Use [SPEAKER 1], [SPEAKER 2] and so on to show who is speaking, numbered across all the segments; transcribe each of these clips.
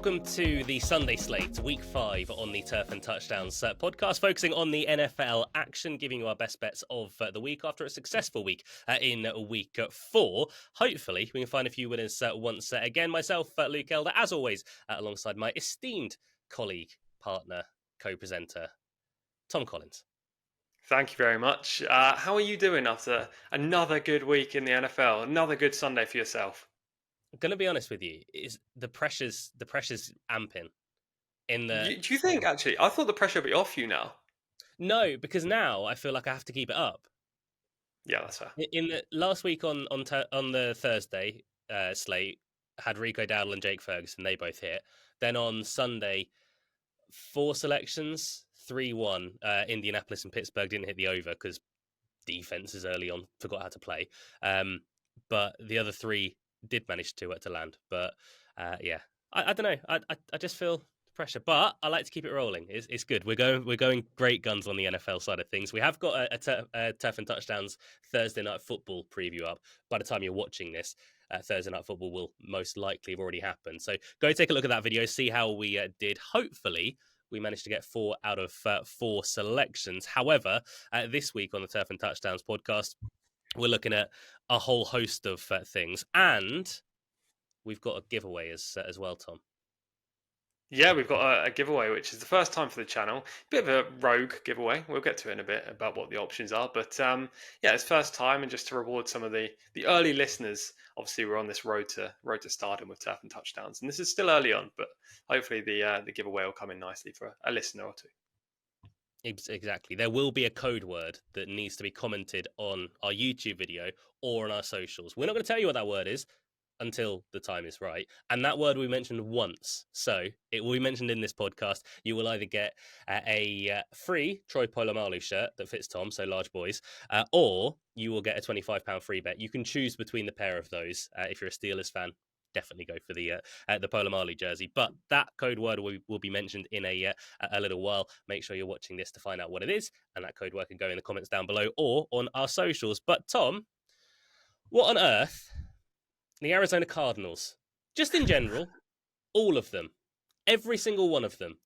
[SPEAKER 1] welcome to the Sunday Slate, Week 5 on the Turf and Touchdowns podcast, focusing on the NFL action, giving you our best bets of the week after a successful week in Week 4. Hopefully, we can find a few winners once again. Myself, Luke Elder, as always, alongside my esteemed colleague, partner, co-presenter, Tom Collins.
[SPEAKER 2] Thank you very much. How are you doing after another good week in the NFL? Another good Sunday for yourself?
[SPEAKER 1] I'm going to be honest with you, is the pressure's amping.
[SPEAKER 2] Do you think, actually? I thought the pressure would be off you now.
[SPEAKER 1] No, because now I feel like I have to keep it up.
[SPEAKER 2] Yeah, that's fair.
[SPEAKER 1] In the last week on the Thursday slate, had Rico Dowdle and Jake Ferguson. They both hit. Then on Sunday, 4 selections, 3-1. Indianapolis and Pittsburgh didn't hit the over because defenses early on forgot how to play. But the other 3 did manage to land. But yeah, I don't know. I just feel pressure, but I like to keep it rolling. It's good. We're going great guns on the NFL side of things. We have got a Turf and Touchdowns Thursday night football preview up. By the time you're watching this, Thursday night football will most likely have already happened. So go take a look at that video, see how we did. Hopefully, we managed to get 4 out of 4 selections. However, this week on the Turf and Touchdowns podcast, we're looking at a whole host of things, and we've got a giveaway as well, Tom.
[SPEAKER 2] Yeah, we've got a giveaway, which is the first time for the channel. Bit of a rogue giveaway. We'll get to it in a bit about what the options are. But yeah, it's first time, and just to reward some of the early listeners. Obviously, we're on this road to stardom with Turf and Touchdowns, and this is still early on, but hopefully the giveaway will come in nicely for a listener or two.
[SPEAKER 1] Exactly. There will be a code word that needs to be commented on our YouTube video or on our socials. We're not going to tell you what that word is until the time is right. And that word we mentioned once. So it will be mentioned in this podcast. You will either get a free Troy Polamalu shirt that fits Tom, so large boys, or you will get a £25 free bet. You can choose between the pair of those. If you're a Steelers fan, definitely go for the Polamalu jersey. But that code word will be mentioned in a little while. Make sure you're watching this to find out what it is. And that code word can go in the comments down below or on our socials. But Tom, what on earth... The Arizona Cardinals, just in general, all of them, every single one of them,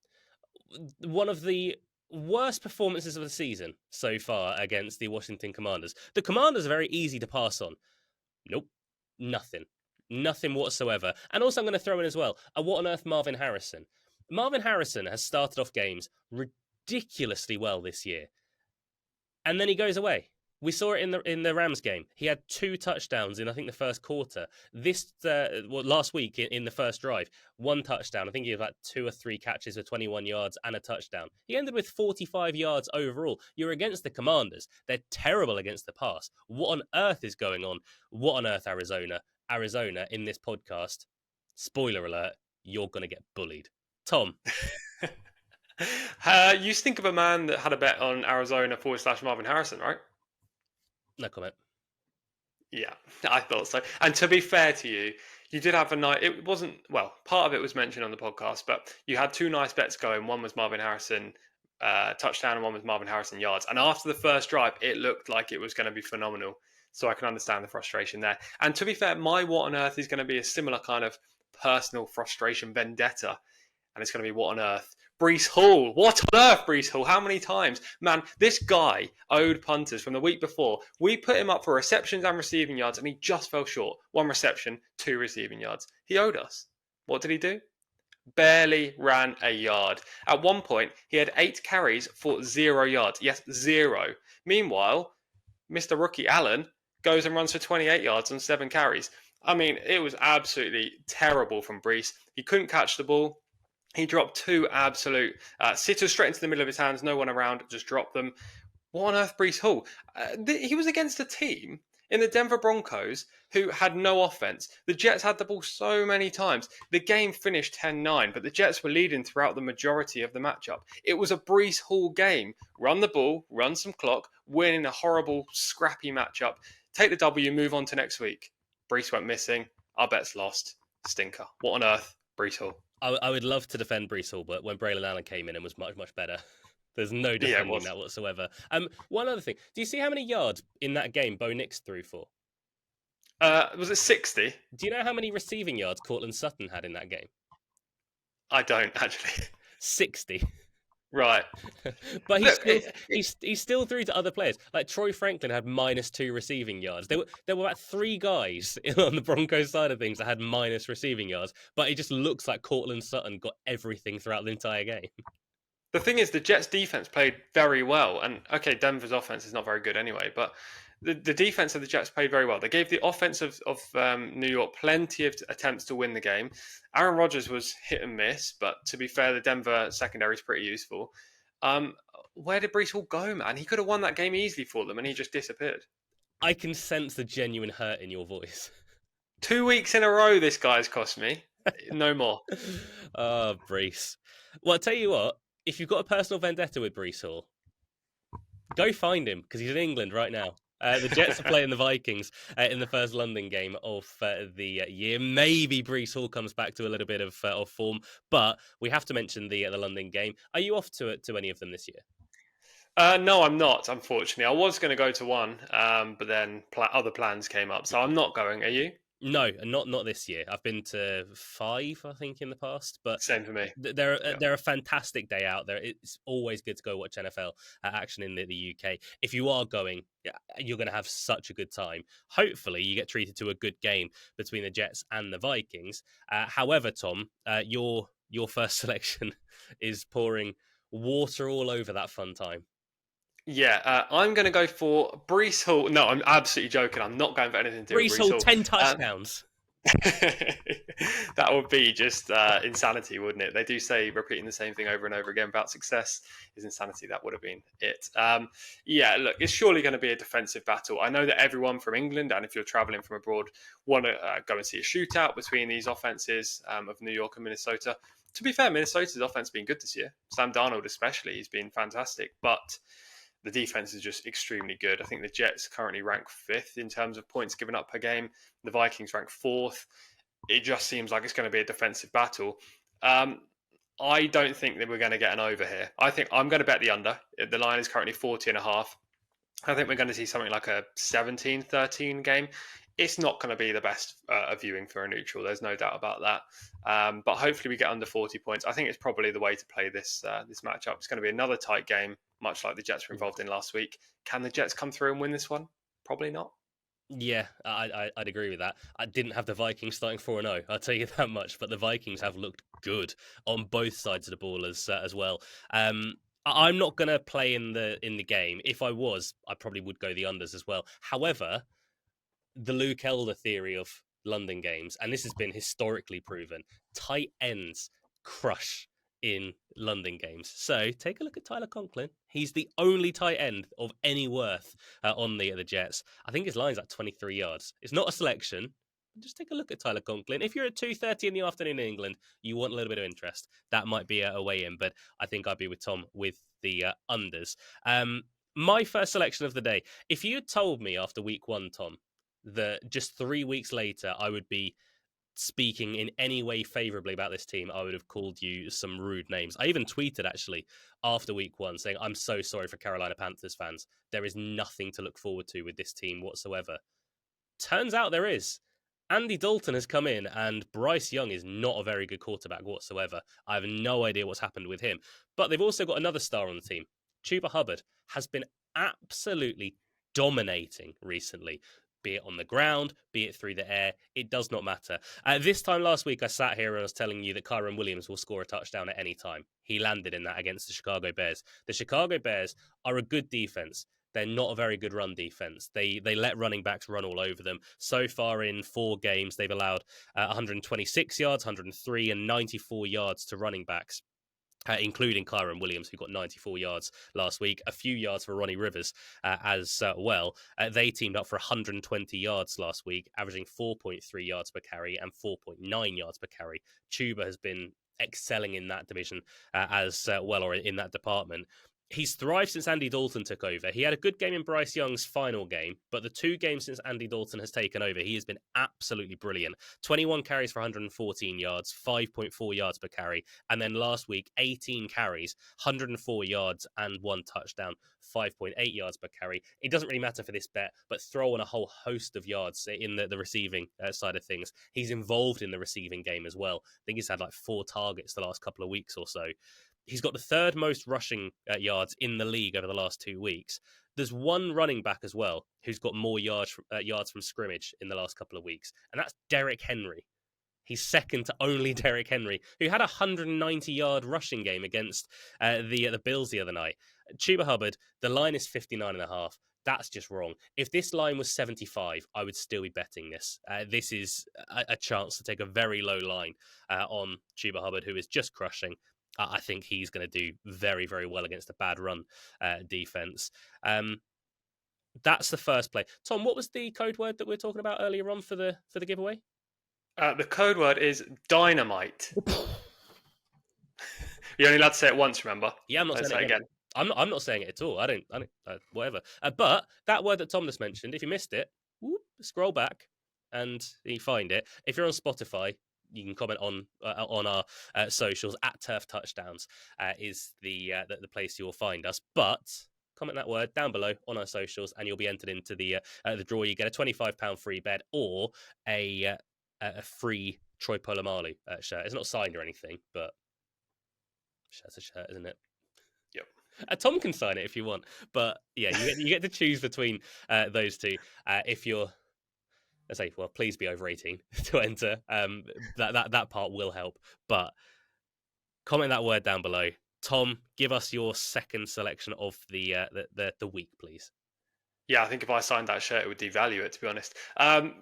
[SPEAKER 1] one of the worst performances of the season so far against the Washington Commanders. The Commanders are very easy to pass on. Nope, nothing whatsoever. And also I'm going to throw in as well, what on earth Marvin Harrison? Marvin Harrison has started off games ridiculously well this year. And then he goes away. We saw it in the Rams game. He had 2 touchdowns in, I think, the first quarter. Last week in the first drive, 1 touchdown. I think he had about 2 or 3 catches for 21 yards and a touchdown. He ended with 45 yards overall. You're against the Commanders. They're terrible against the pass. What on earth is going on? What on earth, Arizona? Arizona, in this podcast, spoiler alert, you're going to get bullied. Tom.
[SPEAKER 2] You think of a man that had a bet on Arizona / Marvin Harrison, right?
[SPEAKER 1] No comment.
[SPEAKER 2] Yeah, I thought so. And to be fair to you, you did have a night. It wasn't, well, part of it was mentioned on the podcast, but you had 2 nice bets going. One was Marvin Harrison touchdown and one was Marvin Harrison yards. And after the first drive, it looked like it was going to be phenomenal. So I can understand the frustration there. And to be fair, my what on earth is going to be a similar kind of personal frustration vendetta. And it's going to be what on earth? Breece Hall. What on earth, Breece Hall? How many times? Man, this guy owed punters from the week before. We put him up for receptions and receiving yards, and he just fell short. 1 reception, 2 receiving yards. He owed us. What did he do? Barely ran a yard. At one point, he had 8 carries for 0 yards. Yes, 0. Meanwhile, Mr. Rookie Allen goes and runs for 28 yards on 7 carries. I mean, it was absolutely terrible from Breece. He couldn't catch the ball. He dropped 2 absolute sitters straight into the middle of his hands. No one around, just dropped them. What on earth, Breece Hall? He was against a team in the Denver Broncos who had no offense. The Jets had the ball so many times. The game finished 10-9, but the Jets were leading throughout the majority of the matchup. It was a Breece Hall game. Run the ball, run some clock, win in a horrible, scrappy matchup. Take the W, move on to next week. Breece went missing. Our bet's lost. Stinker. What on earth, Breece Hall?
[SPEAKER 1] I would love to defend Breece Hall, but when Braylon Allen came in and was much, much better, there's no defending that whatsoever. One other thing. Do you see how many yards in that game Bo Nix threw for?
[SPEAKER 2] Was it 60?
[SPEAKER 1] Do you know how many receiving yards Courtland Sutton had in that game?
[SPEAKER 2] I don't actually.
[SPEAKER 1] 60.
[SPEAKER 2] Right.
[SPEAKER 1] But
[SPEAKER 2] Look,
[SPEAKER 1] he's still through to other players. Like Troy Franklin had -2 receiving yards. There were about 3 guys on the Broncos side of things that had minus receiving yards, but it just looks like Cortland Sutton got everything throughout the entire game.
[SPEAKER 2] the thing is, the Jets' defense played very well, and okay, Denver's offense is not very good anyway, but the defense of the Jets played very well. They gave the offense of New York plenty of attempts to win the game. Aaron Rodgers was hit and miss, but to be fair, the Denver secondary is pretty useful. Um, where did Brees Hall go, man? He could have won that game easily for them, and he just disappeared.
[SPEAKER 1] I can sense the genuine hurt in your voice.
[SPEAKER 2] 2 weeks in a row, this guy's cost me. No more.
[SPEAKER 1] Oh, Brees. Well, I'll tell you what, if you've got a personal vendetta with Brees Hall, go find him because he's in England right now. The Jets are playing the Vikings in the first London game of the year. Maybe Brees Hall comes back to a little bit of form, but we have to mention the London game. Are you off to any of them this year?
[SPEAKER 2] No, I'm not. Unfortunately, I was going to go to one, but then other plans came up, so I'm not going. Are you?
[SPEAKER 1] No, not this year. I've been to 5, I think, in the past, but
[SPEAKER 2] Same for me.
[SPEAKER 1] they're
[SPEAKER 2] Yeah.
[SPEAKER 1] they're a fantastic day out there. It's always good to go watch NFL action in the UK. If you are going, you're going to have such a good time. Hopefully, you get treated to a good game between the Jets and the Vikings. However, Tom, your first selection is pouring water all over that fun time.
[SPEAKER 2] Yeah, I'm going to go for Brees Hall. No, I'm absolutely joking. I'm not going for anything to do with
[SPEAKER 1] Brees
[SPEAKER 2] Brees
[SPEAKER 1] Hall,
[SPEAKER 2] Hall.
[SPEAKER 1] 10
[SPEAKER 2] Um,
[SPEAKER 1] touchdowns.
[SPEAKER 2] that would be just insanity, wouldn't it? They do say repeating the same thing over and over again about success is insanity. That would have been it. Yeah, look, it's surely going to be a defensive battle. I know that everyone from England, and if you're traveling from abroad, want to go and see a shootout between these offenses of New York and Minnesota. To be fair, Minnesota's offense has been good this year. Sam Darnold, especially, he's been fantastic. But the defense is just extremely good. I think the Jets currently rank 5th in terms of points given up per game. The Vikings rank 4th. It just seems like it's going to be a defensive battle. I don't think that we're going to get an over here. I think I'm going to bet the under. The line is currently 40.5. I think we're going to see something like a 17-13 game. It's not going to be the best viewing for a neutral. There's no doubt about that. But hopefully we get under 40 points. I think it's probably the way to play this this matchup. It's going to be another tight game, much like the Jets were involved in last week. Can the Jets come through and win this one? Probably not.
[SPEAKER 1] Yeah, I'd agree with that. I didn't have the Vikings starting 4-0, I'll tell you that much, but the Vikings have looked good on both sides of the ball as well. I'm not going to play in the game. If I was, I probably would go the unders as well. However, the Luke Elder theory of London games, and this has been historically proven, tight ends crush in London games. So take a look at Tyler Conklin. He's the only tight end of any worth on the Jets. I think his line's at 23 yards. It's not a selection. Just take a look at Tyler Conklin. If you're at 2:30 in the afternoon in England, you want a little bit of interest. That might be a way in, but I think I'd be with Tom with the unders. My first selection of the day. If you had told me after week 1, Tom, that just 3 weeks later I would be speaking in any way favorably about this team, I would have called you some rude names. I even tweeted actually after week 1 saying, I'm so sorry for Carolina Panthers fans. There is nothing to look forward to with this team whatsoever. Turns out there is. Andy Dalton has come in, and Bryce Young is not a very good quarterback whatsoever. I have no idea what's happened with him. But they've also got another star on the team. Chuba Hubbard has been absolutely dominating recently, be it on the ground, be it through the air. It does not matter. This time last week, I sat here and I was telling you that Kyron Williams will score a touchdown at any time. He landed in that against the Chicago Bears. The Chicago Bears are a good defense. They're not a very good run defense. They let running backs run all over them. So far in 4 games, they've allowed 126 yards, 103, and 94 yards to running backs. Including Kyron Williams, who got 94 yards last week, a few yards for Ronnie Rivers as well. They teamed up for 120 yards last week, averaging 4.3 yards per carry and 4.9 yards per carry. Chuba has been excelling in that division as well, or in that department. He's thrived since Andy Dalton took over. He had a good game in Bryce Young's final game, but the 2 games since Andy Dalton has taken over, he has been absolutely brilliant. 21 carries for 114 yards, 5.4 yards per carry. And then last week, 18 carries, 104 yards and 1 touchdown, 5.8 yards per carry. It doesn't really matter for this bet, but throw on a whole host of yards in the receiving side of things. He's involved in the receiving game as well. I think he's had like 4 targets the last couple of weeks or so. He's got the 3rd most rushing yards in the league over the last 2 weeks. There's one running back as well who's got more yards from scrimmage in the last couple of weeks, and that's Derrick Henry. He's second to only Derrick Henry, who had a 190-yard rushing game against the Bills the other night. Chuba Hubbard, the line is 59.5. That's just wrong. If this line was 75, I would still be betting this. This is a chance to take a very low line on Chuba Hubbard, who is just crushing. I think he's going to do very, very well against a bad run defense. That's the first play. Tom, what was the code word that we were talking about earlier on for the giveaway?
[SPEAKER 2] The code word is dynamite. You're only allowed to say it once, remember?
[SPEAKER 1] Yeah, I'm not saying it again. I'm not saying it at all. I don't whatever. But that word that Tom just mentioned, if you missed it, scroll back and you find it. If you're on Spotify, you can comment on our socials at Turf Touchdowns is the place you will find us. But comment that word down below on our socials, and you'll be entered into the draw. You get a £25 free bet or a free Troy Polamalu shirt. It's not signed or anything, but shirt's a shirt, isn't it?
[SPEAKER 2] Yep.
[SPEAKER 1] Tom can sign it if you want, but yeah, you get to choose between those two. If you're, let's say, well, please be over 18 to enter. That part will help, but comment that word down below. Tom, give us your second selection of the week, please.
[SPEAKER 2] Yeah, I think if I signed that shirt, it would devalue it, to be honest.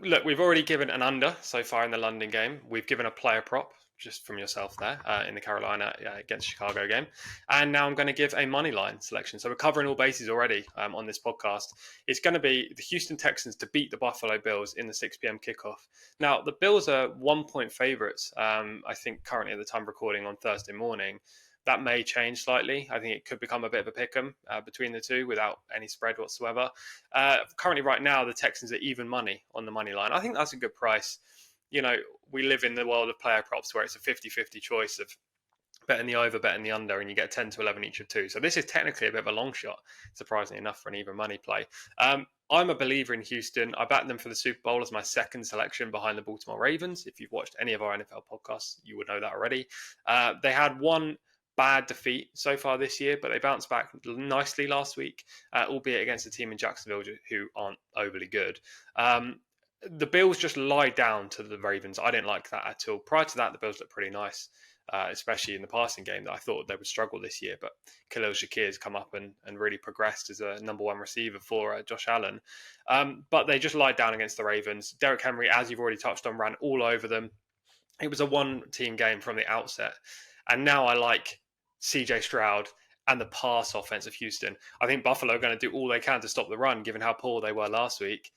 [SPEAKER 2] Look, we've already given an under so far in the London game. We've given a player prop, just from yourself there, in the Carolina against Chicago game. And now I'm going to give a money line selection. So we're covering all bases already on this podcast. It's going to be the Houston Texans to beat the Buffalo Bills in the 6 p.m. kickoff. Now, the Bills are 1-point favorites, I think, currently at the time of recording on Thursday morning. That may change slightly. I think it could become a bit of a pick'em between the two without any spread whatsoever. Currently, right now, the Texans are even money on the money line. I think that's a good price. You know, we live in the world of player props where it's a 50-50 choice of betting the over, betting the under, and you get 10 to 11 each of two. So this is technically a bit of a long shot, surprisingly enough, for an even money play. I'm a believer in Houston. I backed them for the Super Bowl as my second selection behind the Baltimore Ravens. If you've watched any of our NFL podcasts, you would know that already. They had one bad defeat so far this year, but they bounced back nicely last week, albeit against a team in Jacksonville who aren't overly good. The Bills just lied down to the Ravens. I didn't like that at all. Prior to that, the Bills looked pretty nice, especially in the passing game that I thought they would struggle this year. But Khalil Shakir has come up and really progressed as a number one receiver for Josh Allen. But they just lied down against the Ravens. Derrick Henry, as you've already touched on, ran all over them. It was a one-team game from the outset. And now I like CJ Stroud and the pass offense of Houston. I think Buffalo are going to do all they can to stop the run, given how poor they were last week,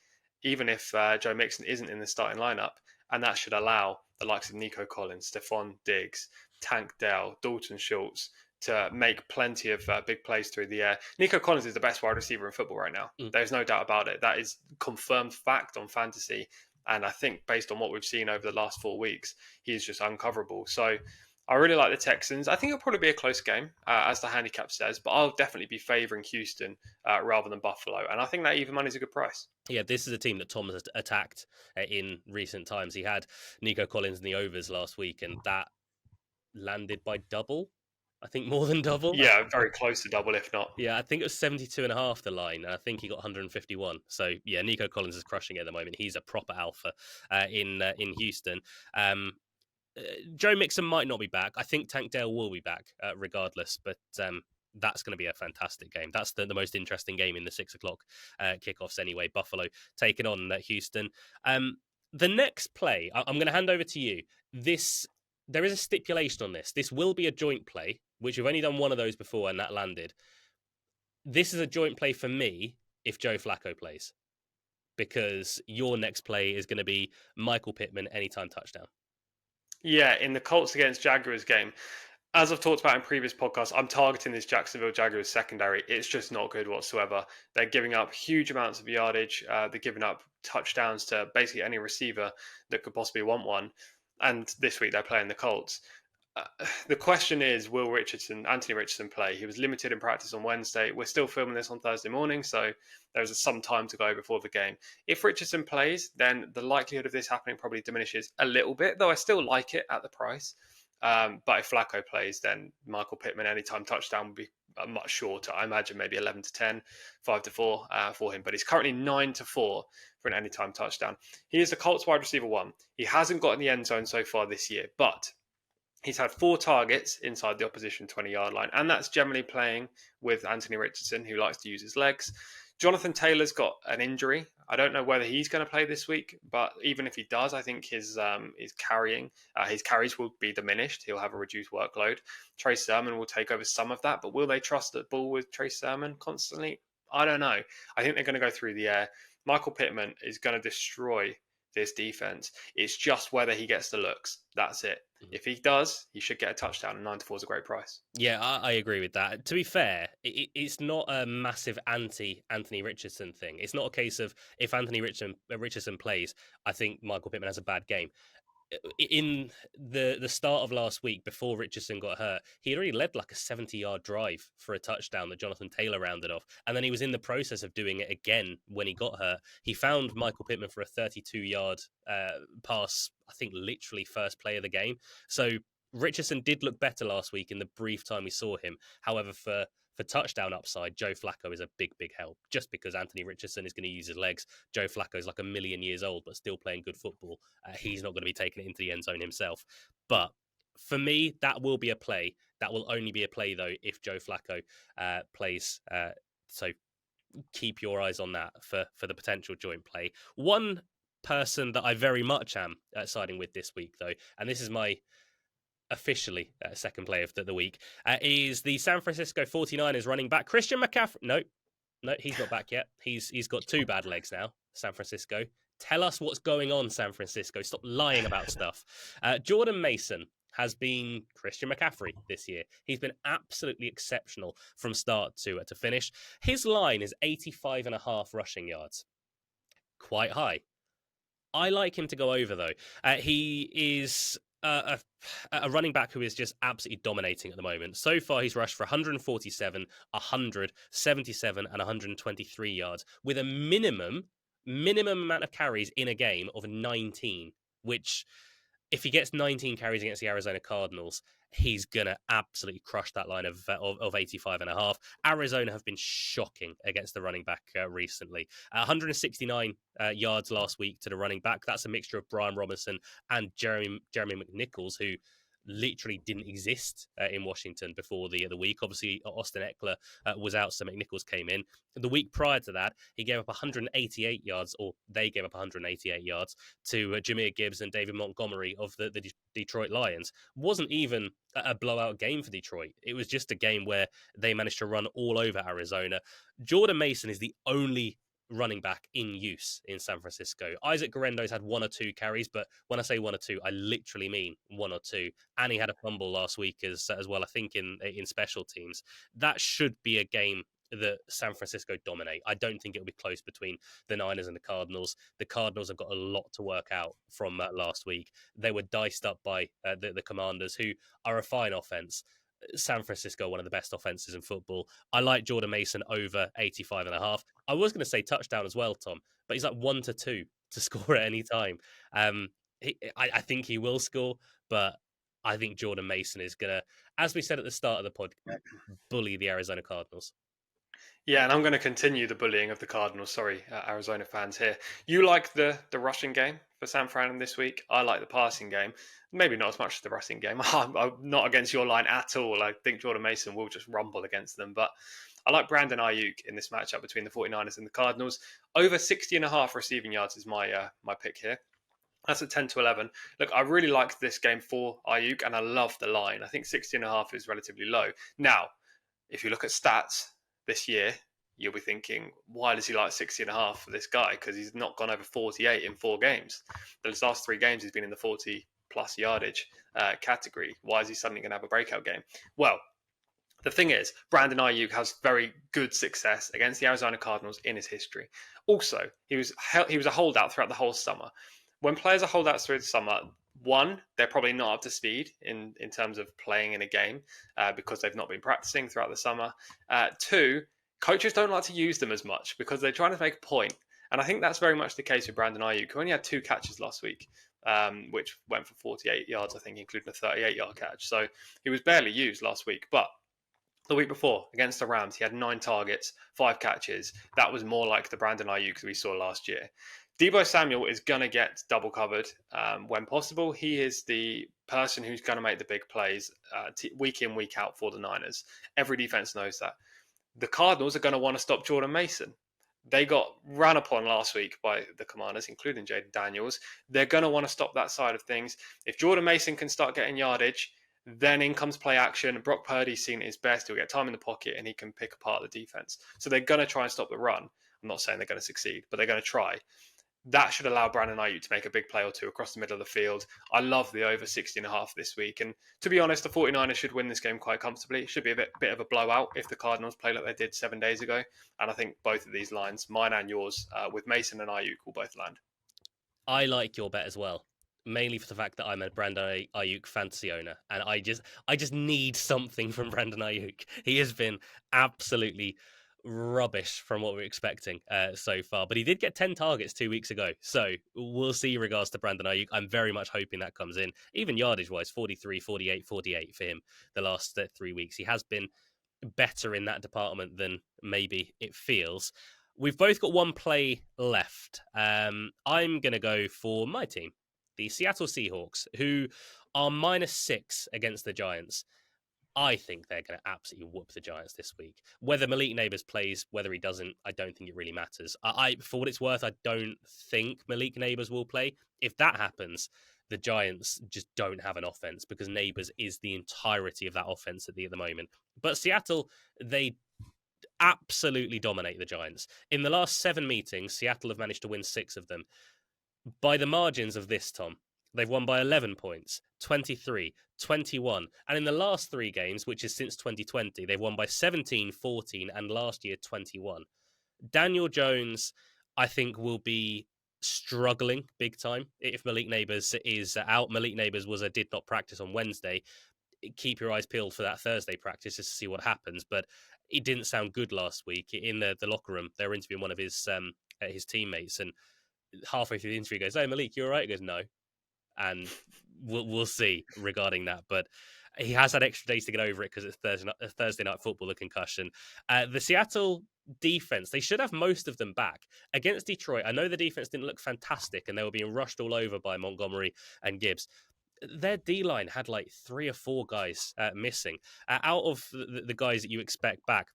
[SPEAKER 2] even if Joe Mixon isn't in the starting lineup. And that should allow the likes of Nico Collins, Stephon Diggs, Tank Dell, Dalton Schultz to make plenty of big plays through the air. Nico Collins is the best wide receiver in football right now. There's no doubt about it. That is confirmed fact on fantasy. And I think based on what we've seen over the last 4 weeks, he's just uncoverable. So I really like the Texans. I think it'll probably be a close game, as the handicap says, but I'll definitely be favouring Houston rather than Buffalo. And I think that even money is a good price.
[SPEAKER 1] Yeah, this is a team that Tom has attacked in recent times. He had Nico Collins in the overs last week, and that landed by double. I think more than double.
[SPEAKER 2] Yeah, very close to double, if not.
[SPEAKER 1] Yeah, I think it was 72.5 the line, and I think he got 151. So yeah, Nico Collins is crushing it at the moment. He's a proper alpha in Houston. Joe Mixon might not be back. I think Tank Dell will be back regardless, but that's going to be a fantastic game. That's the most interesting game in the 6 o'clock kickoffs anyway. Buffalo taking on Houston. The next play, I'm going to hand over to you. There is a stipulation on this. This will be a joint play, which we've only done one of those before, and that landed. This is a joint play for me if Joe Flacco plays, because your next play is going to be Michael Pittman anytime touchdown.
[SPEAKER 2] Yeah, in the Colts against Jaguars game. as I've talked about in previous podcasts, I'm targeting this Jacksonville Jaguars secondary. It's just not good whatsoever. They're giving up huge amounts of yardage. They're giving up touchdowns to basically any receiver that could possibly want one. And this week they're playing the Colts. The question is, will Anthony Richardson play? He was limited in practice on Wednesday. We're still filming this on Thursday morning, so there's some time to go before the game. If Richardson plays, then the likelihood of this happening probably diminishes a little bit, though I still like it at the price. But if Flacco plays, then Michael Pittman anytime touchdown would be much shorter. I imagine maybe 11 to 10, 5 to 4 for him. But he's currently 9 to 4 for an anytime touchdown. He is the Colts wide receiver one. He hasn't got in the end zone so far this year, but he's had 4 targets inside the opposition 20-yard line, and that's generally playing with Anthony Richardson, who likes to use his legs. Jonathan Taylor's got an injury. I don't know whether he's going to play this week, but even if he does, I think his carries will be diminished. He'll have a reduced workload. Trey Sermon will take over some of that, but will they trust the ball with Trey Sermon constantly? I don't know. I think they're going to go through the air. Michael Pittman is going to destroy this defense. It's just whether he gets the looks. That's it. If he does, he should get a touchdown, and 9 to 4 is a great price.
[SPEAKER 1] Yeah, I agree with that. To be fair, it's not a massive anti-Anthony Richardson thing. It's not a case of if Anthony Richardson plays, I think Michael Pittman has a bad game. In the start of last week, before Richardson got hurt, he had already led like a 70-yard drive for a touchdown that Jonathan Taylor rounded off, and then he was in the process of doing it again when he got hurt. He found Michael Pittman for a 32-yard pass, I think literally first play of the game. So Richardson did look better last week in the brief time we saw him. However, for touchdown upside, Joe Flacco is a big help. Just because Anthony Richardson is going to use his legs, Joe Flacco is like a million years old but still playing good football. He's not going to be taking it into the end zone himself. But for me, that will be a play. That will only be a play, though, if Joe Flacco plays. So keep your eyes on that for the potential joint play. One person that I very much am siding with this week, though, and this is my officially second play of the week, is the San Francisco 49ers running back Christian McCaffrey. No, he's not back yet. He's got 2 bad legs now, San Francisco. Tell us what's going on, San Francisco. Stop lying about stuff. Jordan Mason has been Christian McCaffrey this year. He's been absolutely exceptional from start to finish. His line is 85.5 rushing yards. Quite high. I like him to go over, though. He is a running back who is just absolutely dominating at the moment. So far, he's rushed for 147, 177, and 123 yards with a minimum amount of carries in a game of 19, which if he gets 19 carries against the Arizona Cardinals, he's going to absolutely crush that line of 85.5. Arizona have been shocking against the running back recently. 169 yards last week to the running back. That's a mixture of Brian Robinson and Jeremy McNichols, who literally didn't exist in Washington before the week. Obviously, Austin Eckler was out, so McNichols came in. The week prior to that, he gave up 188 yards, or they gave up 188 yards to Jahmyr Gibbs and David Montgomery of the Detroit Lions. Wasn't even a blowout game for Detroit. It was just a game where they managed to run all over Arizona. Jordan Mason is the only running back in use in San Francisco. Isaac Guerendo's had 1 or 2 carries, but when I say 1 or 2, I literally mean 1 or 2. And he had a fumble last week as well, I think, in special teams. That should be a game that San Francisco dominate. I don't think it'll be close between the Niners and the Cardinals. The Cardinals have got a lot to work out from last week. They were diced up by the Commanders, who are a fine offense. San Francisco, one of the best offenses in football. I like Jordan Mason over 85.5. I was going to say touchdown as well, Tom, but he's like 1 to 2 to score at any time. I think he will score, but I think Jordan Mason is going to, as we said at the start of the podcast, bully the Arizona Cardinals.
[SPEAKER 2] Yeah, and I'm going to continue the bullying of the Cardinals. Sorry, Arizona fans here. You like the rushing game for San Fran this week. I like the passing game. Maybe not as much as the rushing game. I'm not against your line at all. I think Jordan Mason will just rumble against them. But I like Brandon Ayuk in this matchup between the 49ers and the Cardinals. Over 60.5 receiving yards is my pick here. That's at 10 to 11. Look, I really like this game for Ayuk, and I love the line. I think 60.5 is relatively low. Now, if you look at stats this year, you'll be thinking, why does he like 60.5 for this guy? Because he's not gone over 48 in 4 games. The last 3 games, he's been in the 40 plus yardage category. Why is he suddenly going to have a breakout game? Well, the thing is, Brandon Ayuk has very good success against the Arizona Cardinals in his history. Also, he was a holdout throughout the whole summer. When players are holdouts through the summer, one, they're probably not up to speed in terms of playing in a game because they've not been practicing throughout the summer. Two, coaches don't like to use them as much because they're trying to make a point. And I think that's very much the case with Brandon Ayuk, who only had 2 catches last week, which went for 48 yards, I think, including a 38-yard catch. So he was barely used last week. But the week before against the Rams, he had 9 targets, 5 catches. That was more like the Brandon Ayuk we saw last year. Deebo Samuel is going to get double covered when possible. He is the person who's going to make the big plays week in, week out for the Niners. Every defense knows that. The Cardinals are going to want to stop Jordan Mason. They got ran upon last week by the Commanders, including Jaden Daniels. They're going to want to stop that side of things. If Jordan Mason can start getting yardage, then in comes play action. Brock Purdy's seen his best. He'll get time in the pocket and he can pick apart the defense. So they're going to try and stop the run. I'm not saying they're going to succeed, but they're going to try. That should allow Brandon Ayuk to make a big play or two across the middle of the field. I love the over 60.5 this week. And to be honest, the 49ers should win this game quite comfortably. It should be a bit of a blowout if the Cardinals play like they did 7 days ago. And I think both of these lines, mine and yours, with Mason and Ayuk, will both land.
[SPEAKER 1] I like your bet as well, mainly for the fact that I'm a Brandon Ayuk fantasy owner, and I just need something from Brandon Ayuk. He has been absolutely rubbish from what we're expecting so far, but he did get 10 targets 2 weeks ago, so we'll see. Regards to Brandon Ayuk, I'm very much hoping that comes in, even yardage wise. 43, 48, 48 for him the last 3 weeks. He has been better in that department than maybe it feels. We've both got one play left. I'm going to go for my team, the Seattle Seahawks, who are -6 against the Giants. I think they're going to absolutely whoop the Giants this week. Whether Malik Neighbors plays, whether he doesn't, I don't think it really matters. For what it's worth, I don't think Malik Neighbors will play. If that happens, the Giants just don't have an offense because Neighbors is the entirety of that offense at the moment. But Seattle, they absolutely dominate the Giants. In the last 7 meetings, Seattle have managed to win 6 of them. By the margins of this, Tom, they've won by 11 points, 23, 21. And in the last 3 games, which is since 2020, they've won by 17, 14, and last year 21. Daniel Jones, I think, will be struggling big time if Malik Neighbors is out. Malik Neighbors did not practice on Wednesday. Keep your eyes peeled for that Thursday practice just to see what happens. But it didn't sound good last week in the locker room. They were interviewing one of his teammates, and halfway through the interview, he goes, "Hey, Malik, you all right?" He goes, "No," and we'll see regarding that. But he has had extra days to get over it because it's Thursday night football, the concussion. The Seattle defense, they should have most of them back against Detroit. I know the defense didn't look fantastic, and they were being rushed all over by Montgomery and Gibbs. Their D-line had like 3 or 4 guys missing. Out of the guys that you expect back,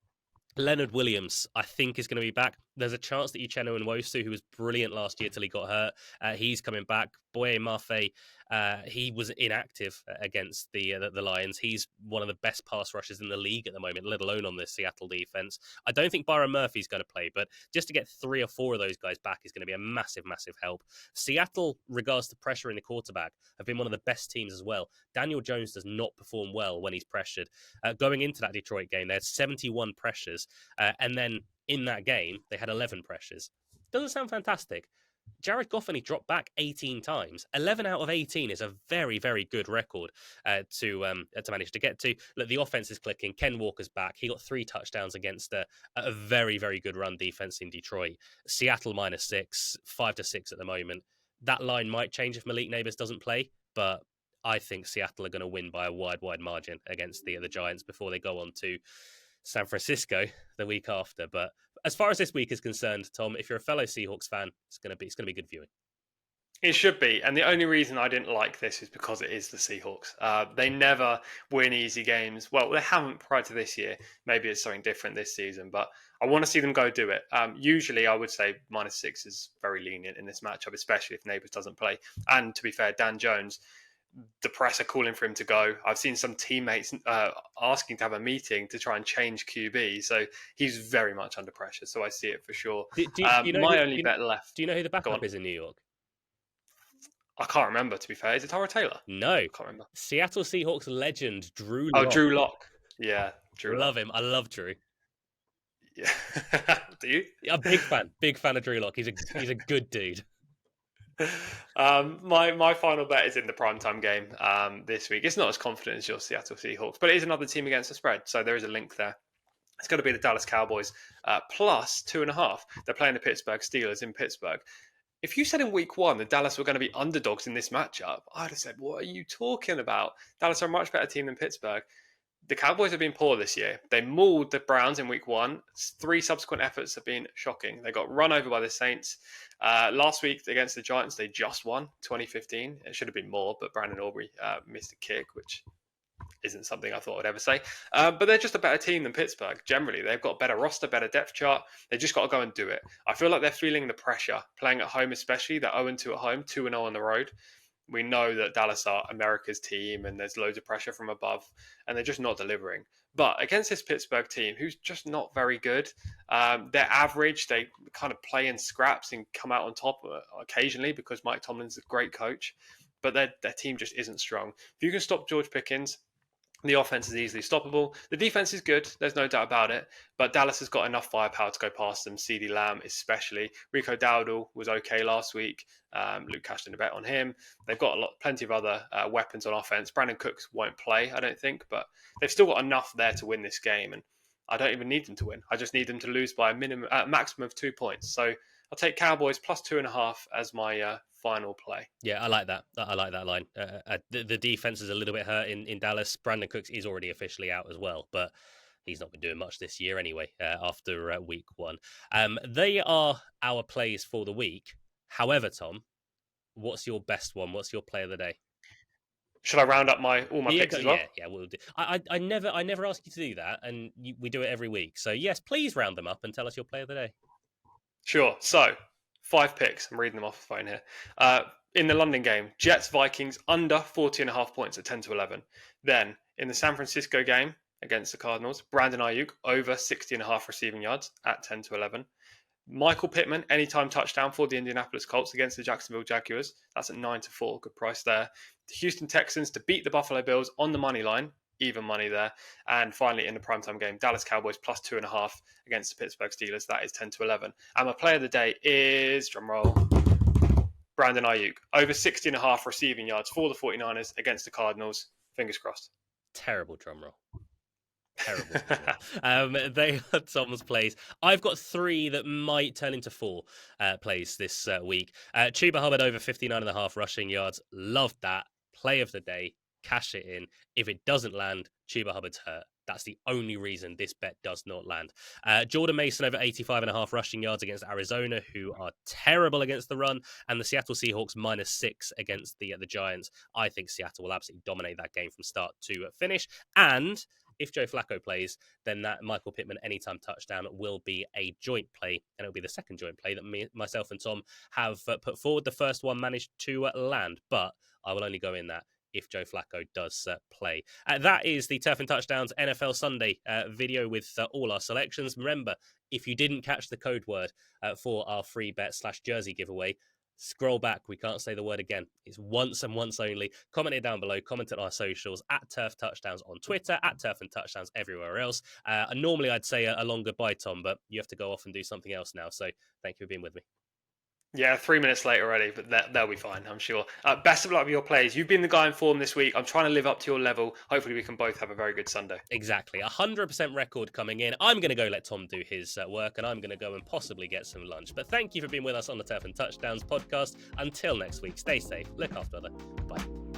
[SPEAKER 1] Leonard Williams, I think, is going to be back. There's a chance that Uchenna Nwosu, who was brilliant last year till he got hurt, he's coming back. Boye Mafe, he was inactive against the Lions. He's one of the best pass rushers in the league at the moment, let alone on the Seattle defense. I don't think Byron Murphy's going to play, but just to get 3 or 4 of those guys back is going to be a massive, massive help. Seattle, regards to pressure in the quarterback, have been one of the best teams as well. Daniel Jones does not perform well when he's pressured. Going into that Detroit game, they had 71 pressures, and then in that game, they had 11 pressures. Doesn't sound fantastic. Jared Goff only dropped back 18 times. 11 out of 18 is a very, very good record to manage to get to. Look, the offense is clicking. Ken Walker's back. He got 3 touchdowns against a very, very good run defense in Detroit. Seattle -6, 5-6 at the moment. That line might change if Malik Neighbors doesn't play, but I think Seattle are going to win by a wide margin against the Giants before they go on to San Francisco the week after. But as far as this week is concerned, Tom, if you're a fellow Seahawks fan, it's going to be good viewing.
[SPEAKER 2] It should be, and the only reason I didn't like this is because it is the Seahawks. They never win easy games. Well, they haven't prior to this year. Maybe it's something different this season, but I want to see them go do it. Usually, I would say -6 is very lenient in this matchup, especially if Neighbors doesn't play. And to be fair, Dan Jones, the press are calling for him to go. I've seen some teammates asking to have a meeting to try and change QB. So he's very much under pressure. So I see it for sure.
[SPEAKER 1] Do you know
[SPEAKER 2] my only bet left.
[SPEAKER 1] Do you know who the backup is in New York?
[SPEAKER 2] I can't remember, to be fair. Is it Tyrod Taylor?
[SPEAKER 1] No.
[SPEAKER 2] I can't remember.
[SPEAKER 1] Seattle Seahawks legend Drew
[SPEAKER 2] Oh,
[SPEAKER 1] Lock.
[SPEAKER 2] Drew Lock. Yeah, Drew
[SPEAKER 1] Love
[SPEAKER 2] Lock.
[SPEAKER 1] him. I love Drew.
[SPEAKER 2] Yeah. Do you?
[SPEAKER 1] Yeah, big fan of Drew Lock. He's a good dude.
[SPEAKER 2] My final bet is in the primetime game this week. It's not as confident as your Seattle Seahawks, but it is another team against the spread, so there is a link there. It's going to be the Dallas Cowboys plus 2.5. They're playing the Pittsburgh Steelers in Pittsburgh. If you said in week one that Dallas were going to be underdogs in this matchup, I'd have said, what are you talking about? Dallas are a much better team than Pittsburgh. The Cowboys have been poor this year. They mauled the Browns in week one. 3 subsequent efforts have been shocking. They got run over by the Saints. Last week against the Giants, they just won 2015. It should have been more, but Brandon Aubrey missed a kick, which isn't something I thought I'd ever say. But they're just a better team than Pittsburgh. Generally, they've got a better roster, better depth chart. They just got to go and do it. I feel like they're feeling the pressure, playing at home especially. They're 0-2 at home, 2-0 on the road. We know that Dallas are America's team and there's loads of pressure from above and they're just not delivering. But against this Pittsburgh team, who's just not very good, they're average. They kind of play in scraps and come out on top occasionally because Mike Tomlin's a great coach. But their team just isn't strong. If you can stop George Pickens, the offense is easily stoppable. The defense is good. There's no doubt about it. But Dallas has got enough firepower to go past them. CeeDee Lamb especially. Rico Dowdle was okay last week. Luke cashed in a bet on him. They've got plenty of other weapons on offense. Brandon Cooks won't play, I don't think. But they've still got enough there to win this game. And I don't even need them to win. I just need them to lose by a maximum of 2 points. So I'll take Cowboys plus 2.5 as my final play.
[SPEAKER 1] Yeah, I like that. I like that line. The defense is a little bit hurt in Dallas. Brandon Cooks is already officially out as well, but he's not been doing much this year anyway after week one. They are our plays for the week. However, Tom, what's your best one? What's your play of the day?
[SPEAKER 2] Should I round up all my picks as well?
[SPEAKER 1] Yeah, we'll do. I never ask you to do that, and we do it every week. So yes, please round them up and tell us your play of the day.
[SPEAKER 2] Sure. So 5 picks. I'm reading them off the phone here. In the London game, Jets Vikings under 40.5 points at 10-11. Then in the San Francisco game against the Cardinals, Brandon Ayuk over 60.5 receiving yards at 10-11. Michael Pittman anytime touchdown for the Indianapolis Colts against the Jacksonville Jaguars. That's at 9-4. Good price there. The Houston Texans to beat the Buffalo Bills on the money line. Even money there. And finally, in the primetime game, Dallas Cowboys plus 2.5 against the Pittsburgh Steelers. That is 10-11. And my play of the day is, drumroll, Brandon Ayuk. Over 60.5 receiving yards for the 49ers against the Cardinals. Fingers crossed.
[SPEAKER 1] Terrible drumroll. Terrible. They are Tom's plays. I've got 3 that might turn into 4 plays this week. Chuba Hubbard over 59.5 rushing yards. Loved that. Play of the day. Cash it in. If it doesn't land, Chuba Hubbard's hurt. That's the only reason this bet does not land. Jordan Mason over 85.5 rushing yards against Arizona, who are terrible against the run, and the Seattle Seahawks -6 against the Giants. I think Seattle will absolutely dominate that game from start to finish. And if Joe Flacco plays, then that Michael Pittman anytime touchdown will be a joint play, and it'll be the second joint play that myself and Tom have put forward. The first one managed to land, but I will only go in that if Joe Flacco does play. That is the Turf and Touchdowns NFL Sunday video with all our selections. Remember, if you didn't catch the code word for our free bet / jersey giveaway, scroll back. We can't say the word again. It's once and once only. Comment it down below. Comment on our socials at Turf Touchdowns on Twitter, at Turf and Touchdowns everywhere else. Normally I'd say a long goodbye, Tom, but you have to go off and do something else now. So thank you for being with me.
[SPEAKER 2] Yeah, 3 minutes late already, but they'll be fine, I'm sure. Best of luck with your plays. You've been the guy in form this week. I'm trying to live up to your level. Hopefully we can both have a very good Sunday.
[SPEAKER 1] Exactly. 100% record coming in. I'm going to go let Tom do his work, and I'm going to go and possibly get some lunch. But thank you for being with us on the Turf and Touchdowns podcast. Until next week, stay safe, look after other. Bye.